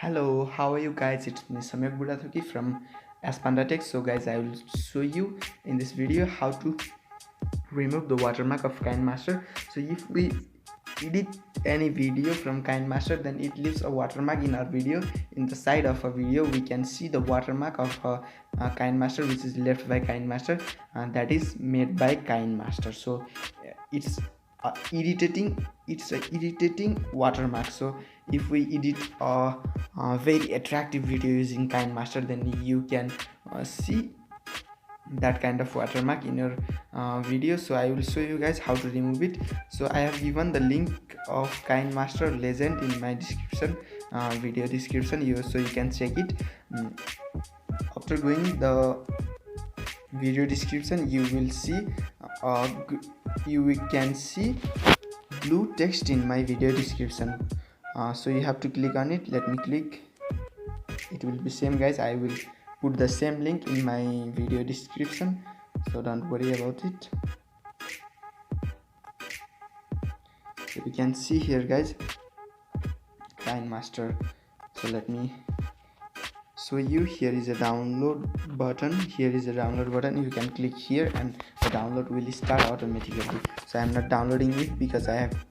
Hello, how are you guys? It's me Samyak Budathuki from Spanda Tech. So guys, I will show you in this video how to remove the watermark of KineMaster. So if we edit any video from KineMaster, then it leaves a watermark in our video. In the side of a video, we can see the watermark of KineMaster, which is left by KineMaster, and that is made by KineMaster. So it's it's a irritating watermark. So if we edit a very attractive video using KineMaster, then you can see that kind of watermark in your video. So I will show you guys how to remove it. So I have given the link of KineMaster legend in my description, video description, so you can check it. After going the video description, you will see you can see blue text in my video description. So you have to click on it. Let me click. It will be same, guys. I will put the same link in my video description, so don't worry about it. So you can see here, guys, KineMaster. So let me show you. Here is a download button. You can click here and the download will start automatically. So I'm not downloading it because I have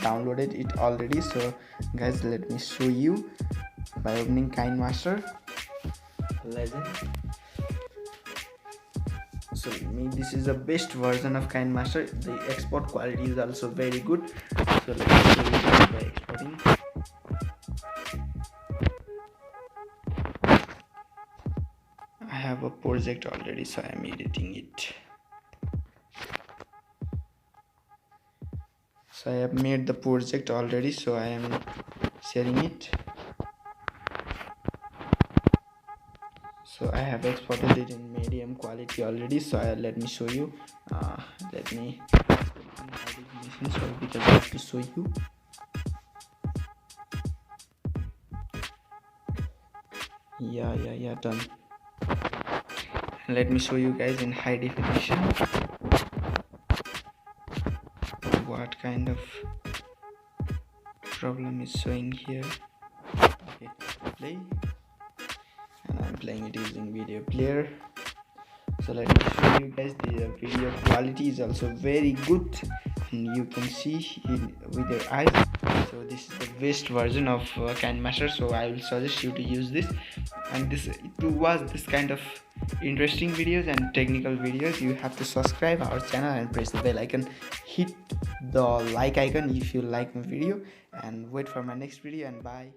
downloaded it already. So guys, let me show you by opening KineMaster legend. So this is the best version of KineMaster. The export quality is also very good. So let's show you by exporting. I have a project already, so I am editing it. So I have made the project already, so I am sharing it. So I have exported it in medium quality already. So let me show you. Let me because I have to show you. Yeah, done. And let me show you guys in high definition what kind of problem is showing here. Okay, play. And I'm playing it using video player. So let me show you guys. The video quality is also very good, and you can see with your eyes. So this is the best version of KineMaster, so I will suggest you to use this. And to watch this kind of interesting videos and technical videos, you have to subscribe our channel and press the bell icon. Hit the like icon if you like my video, and wait for my next video, and bye.